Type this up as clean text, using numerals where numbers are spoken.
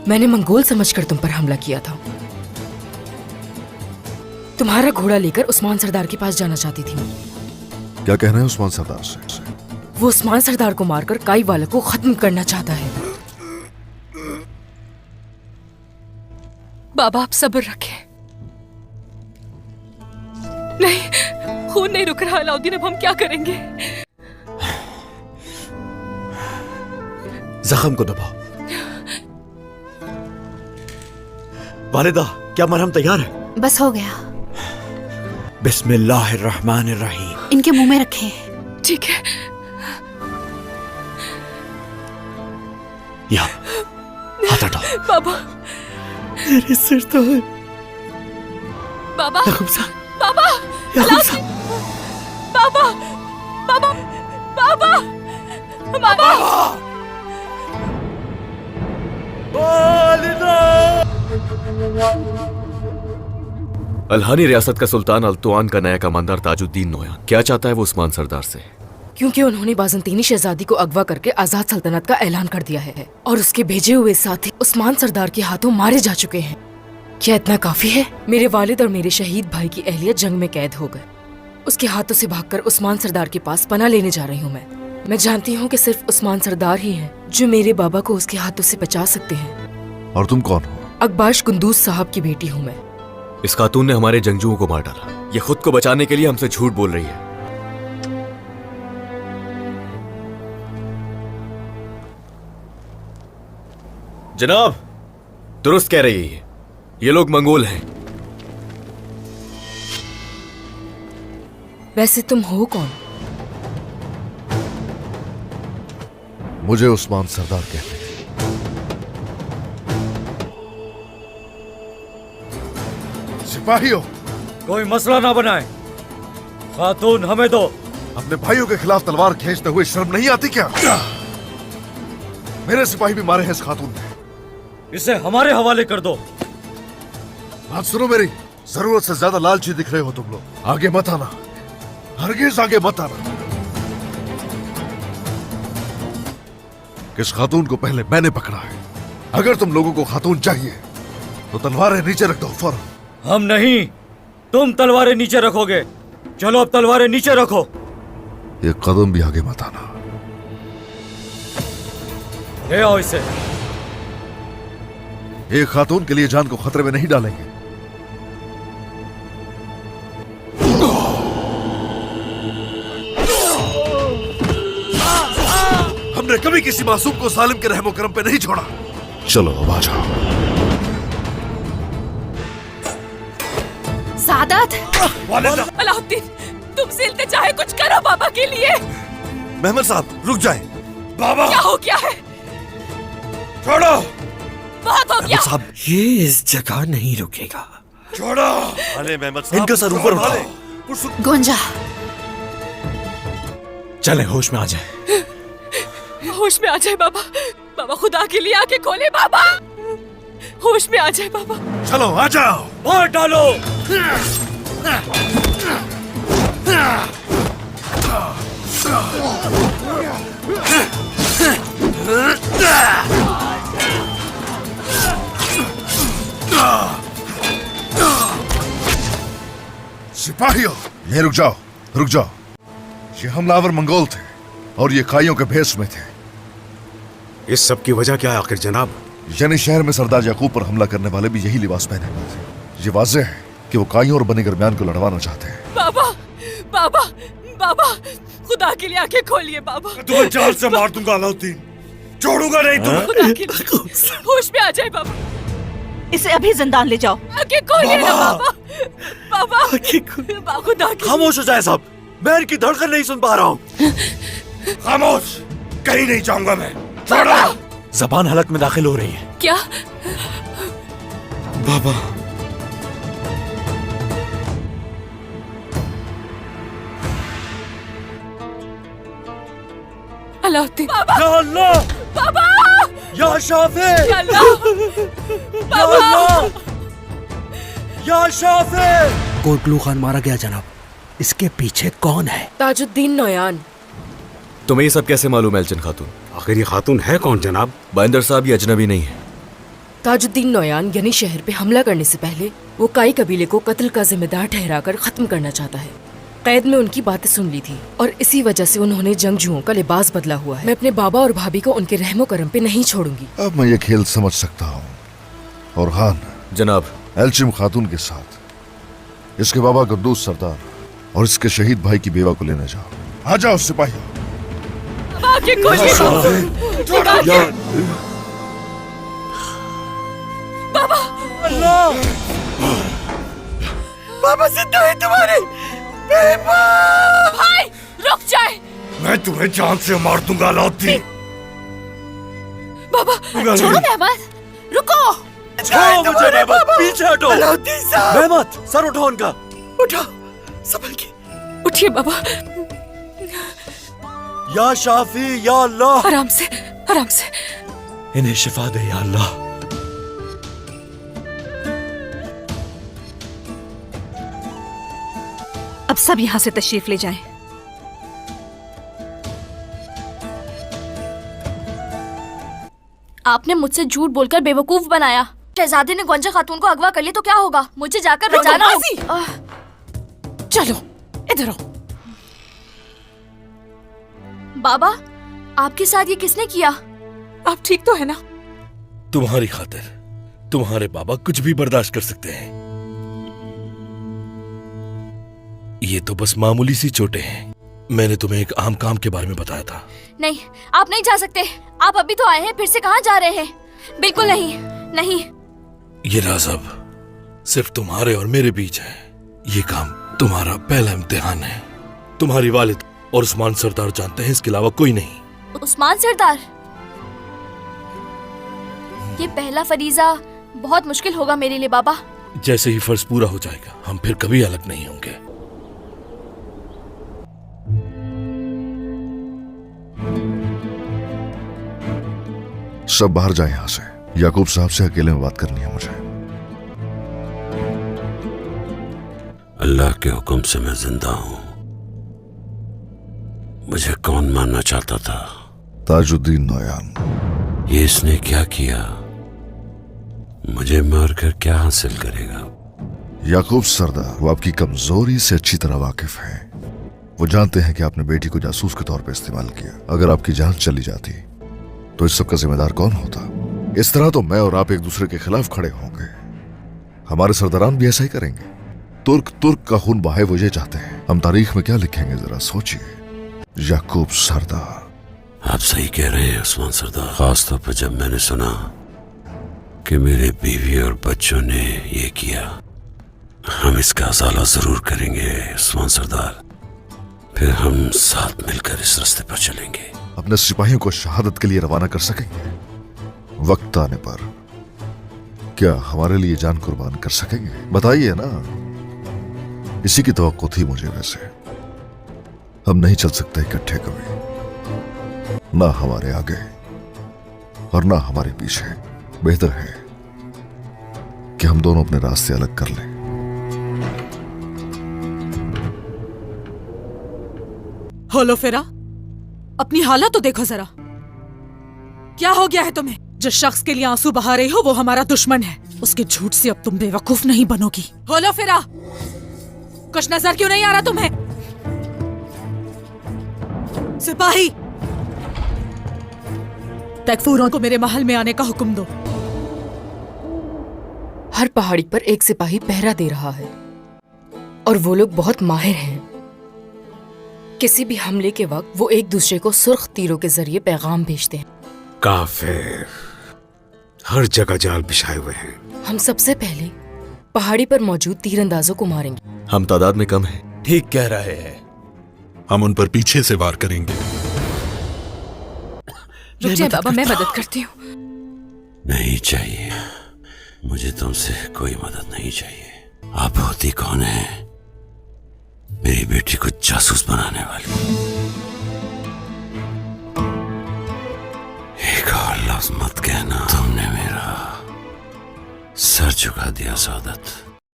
मैंने मंगोल समझकर तुम पर हमला किया था। तुम्हारा घोड़ा लेकर उस्मान सरदार के पास जाना चाहती थी। क्या कहना है उस्मान सरदार से? वो उस्मान सरदार को मारकर काई वाला को खत्म करना चाहता है। बाबा आप सब्र रखें। नहीं, खून नहीं रुक रहा अलाउद्दीन, अब हम क्या करेंगे? जख्म को दबाओ। वालिदा, क्या मरहम तैयार है? बस हो गया। बिस्मिल्लाहिर्रहमानिर्रहीम। इनके मुंह में रखें। ठीक है। यहाँ हाथ हटाओ। बाबा, मेरे सिर तो है। बाबा, याकूब साहब, बाबा, याकूब साहब। बाबा, बाबा, बाबा, बाबा। अल्हानी रियासत का सुल्तान अल्तुआन का नया कमांडर ताजुद्दीन नोयान क्या चाहता है वो उस्मान सरदार से? क्योंकि उन्होंने बाज़ंतीनी शहजादी को अगवा करके आजाद सल्तनत का ऐलान कर दिया है और उसके भेजे हुए साथी उस्मान सरदार के हाथों मारे जा चुके हैं। क्या इतना काफी है? मेरे वालिद और मेरे शहीद भाई की अहलियत जंग में कैद हो गए। उसके हाथों से भागकर उस्मान सरदार के पास पनाह लेने जा रही हूँ। मैं जानती हूँ कि सिर्फ उस्मान सरदार ही हैं जो मेरे बाबा को उसके हाथों से बचा सकते हैं। और तुम कौन हो? अकबाश कुंदूज साहब की बेटी हूँ मैं। इस खातून ने हमारे जंगजुओं को मार डाला। ये खुद को बचाने के लिए हमसे झूठ बोल रही है। जनाब, दुरुस्त कह रही है, ये लोग मंगोल हैं। वैसे तुम हो कौन? मुझे उस्मान सरदार कहते हैं। सिपाहियों, कोई मसला ना बनाए। खातून हमें दो। अपने भाइयों के खिलाफ तलवार खींचते हुए शर्म नहीं आती क्या? मेरे सिपाही भी मारे हैं इस खातून ने। इसे हमारे हवाले कर दो। बात सुनो मेरी, जरूरत से ज्यादा लालची दिख रहे हो तुम लोग। आगे मत आना, हरगिज आगे मत आना। इस खातून को पहले मैंने पकड़ा है। अगर तुम लोगों को खातून चाहिए तो तलवारें नीचे रख दो फौरन। हम नहीं, तुम तलवारें नीचे रखोगे। चलो अब तलवारें नीचे रखो। ये कदम भी आगे मत आना। ले आओ इसे। एक खातून के लिए जान को खतरे में नहीं डालेंगे। हमने कभी किसी मासूम को सालिम के रहमो करम पे नहीं छोड़ा। चलो अब आ जाओ। सादत, अलाउद्दीन, तुमसे इल्तिजा है, कुछ करो बाबा के लिए। मेहमद साहब रुक जाए। बाबा, क्या हो गया है? छोड़ो। बहुत हो गया। साहब, ये इस जगह नहीं रुकेगा। छोड़ो। अरे मेहमद साहब, इनका सर ऊपर उठाओ। गुंजा, चले होश में आ जाए। होश में आ जाए बाबा। बाबा खुदा के लिए आके खोले बाबा। होश में आ जाए बाबा। चलो आ जाओ। मार डालो। सिपाहियों, ये रुक जाओ, रुक जाओ। ये हमलावर मंगोल थे और ये काइयों के भेष में थे। इस सब की वजह क्या है आखिर जनाब? यानी शहर में सरदार याकूब पर हमला करने वाले भी यही लिबास पहने हुए थे। ये वाज़ेह है कि वो काइयों और बनी गरमियान को लड़वाना चाहते हैं। बाबा, बाबा, बाबा, खुदा के लिए आके खोलिए बाबा। तुम्हें जान से मार दूंगा अलाउद्दीन, छोड़ूंगा नहीं तुम्हें। खुदा के लिए होश में आ जाए बाबा। इसे अभी जिंदान ले जाओ। आके खोलिए ना बाबा। बाबा, खुदा के खामोश हो जाए साहब, मैं इनकी धड़कन नहीं सुन पा रहा हूँ। खामोश, कहीं नहीं जाऊंगा मैं। छोड़ो। जबान हलक में दाखिल हो रही है। क्या? बाबा, अलाउद्दीन। या अल्लाह, बाबा, या शाफे, या अल्लाह, या अल्लाह, या शाफे। कोटलू खान मारा गया जनाब। इसके पीछे कौन है? ताजुद्दीन नोयान। तुम्हें ये सब कैसे मालूम है एल्चिन खातून? आखिर ये खातून है कौन जनाब? बाइंदर साहब ये अजनबी नहीं है। ताजुद्दीन नोयान यानी शहर पे हमला करने से पहले वो काई कबीले को कत्ल का जिम्मेदार ठहराकर खत्म करना चाहता है। कैद में उनकी बातें सुन ली थी और इसी वजह से उन्होंने जंगजुओं का लिबास बदला हुआ है। मैं अपने बाबा और भाभी को उनके रहमो करम पे नहीं छोड़ूंगी। अब मैं ये खेल समझ सकता हूँ। और खान, जनाब। एल्चिम खातून के साथ इसके बाबा कद्दूस सरदार और इसके शहीद भाई की बेवा को लेने जाओ। आ जाओ सिपाही। आके खोलिए बाबा। बाबा जिंदा है तुम्हारे। भाई रुक जाए। मैं तुम्हें जान से मार दूंगा लौती। बाबा छोड़ो मेहमद, रुको। छोड़ो मुझे मेहमद, पीछे हटो। मेहमद, सर उठाओ उनका। उठाओ, संभल के उठिए बाबा। या शाफी, या अल्लाह। आराम से, आराम से। इन्हें शिफा दे या अल्लाह। अब सब यहाँ से तशरीफ ले जाएं। आपने मुझसे झूठ बोलकर बेवकूफ बनाया। शहजादे ने गौंजा खातून को अगवा कर लिया तो क्या होगा? मुझे जाकर बचाना। चलो इधर आओ। बाबा, आपके साथ ये किसने किया? आप ठीक तो है ना? तुम्हारी खातिर तुम्हारे बाबा कुछ भी बर्दाश्त कर सकते हैं। ये तो बस मामूली सी चोटें हैं। मैंने तुम्हें एक आम काम के बारे में बताया था। नहीं, आप नहीं जा सकते। आप अभी तो आए हैं, फिर से कहाँ जा रहे हैं? बिल्कुल नहीं, नहीं। ये राज अब सिर्फ तुम्हारे और मेरे बीच है। ये काम तुम्हारा पहला इम्तिहान है। तुम्हारी वालिद और उस्मान सरदार जानते हैं, इसके अलावा कोई नहीं। उस्मान सरदार? ये पहला फरीजा बहुत मुश्किल होगा मेरे लिए बाबा। जैसे ही फर्ज पूरा हो जाएगा हम फिर कभी अलग नहीं होंगे। सब बाहर जाए यहाँ से। याकूब साहब से अकेले में बात करनी है मुझे। अल्लाह के हुक्म से मैं जिंदा हूं। मुझे कौन मारना चाहता था? ताजुद्दीन नोयान। ये इसने क्या किया? मुझे मारकर क्या हासिल करेगा? याकूब सरदार वो आपकी कमजोरी से अच्छी तरह वाकिफ हैं। वो जानते हैं कि आपने बेटी को जासूस के तौर पर इस्तेमाल किया। अगर आपकी जान चली जाती तो इस सब का जिम्मेदार कौन होता? इस तरह तो मैं और आप एक दूसरे के खिलाफ खड़े होंगे। हमारे सरदारान भी ऐसा ही करेंगे। तुर्क का खून बहाए वो ये चाहते हैं। हम तारीख में क्या लिखेंगे जरा सोचिए। याकूब सरदार। आप सही कह रहे हैं उस्मान सरदार। खासतौर पर जब मैंने सुना कि मेरे बीवी और बच्चों ने ये किया। हम इसका अजाला जरूर करेंगे उस्मान सरदार। फिर हम साथ मिलकर इस रास्ते पर चलेंगे। अपने सिपाहियों को शहादत के लिए रवाना कर सकेंगे? वक्त आने पर क्या हमारे लिए जान कुर्बान कर सकेंगे? बताइए ना। इसी की तवक्को थी मुझे। वैसे हम नहीं चल सकते इकट्ठे कभी, ना हमारे आगे और ना हमारे पीछे। बेहतर है कि हम दोनों अपने रास्ते अलग कर लें। होलो फेरा, अपनी हालत तो देखो जरा। क्या हो गया है तुम्हें? जिस शख्स के लिए आंसू बहा रही हो वो हमारा दुश्मन है। उसके झूठ से अब तुम बेवकूफ नहीं बनोगी। होलो फेरा, कुछ नजर क्यों नहीं आ रहा तुम्हें? सिपाही, तकफूरों को मेरे महल में आने का हुक्म दो। हर पहाड़ी पर एक सिपाही पहरा दे रहा है और वो लोग बहुत माहिर हैं। किसी भी हमले के वक्त वो एक दूसरे को सुर्ख तीरों के जरिए पैगाम भेजते हैं। काफिर हर जगह जाल बिछाए हुए हैं। हम सबसे पहले पहाड़ी पर मौजूद तीरंदाजों को मारेंगे। हम तादाद में कम हैं। ठीक कह रहे हैं। हम उन पर पीछे से वार करेंगे। रुक जाए बाबा, मैं मदद करती हूँ। नहीं चाहिए, मुझे तुमसे कोई मदद नहीं चाहिए। आप होती कौन है? मेरी बेटी को जासूस बनाने वाली। एक और लफ्ज मत कहना। तुमने मेरा सर झुका दिया सादत।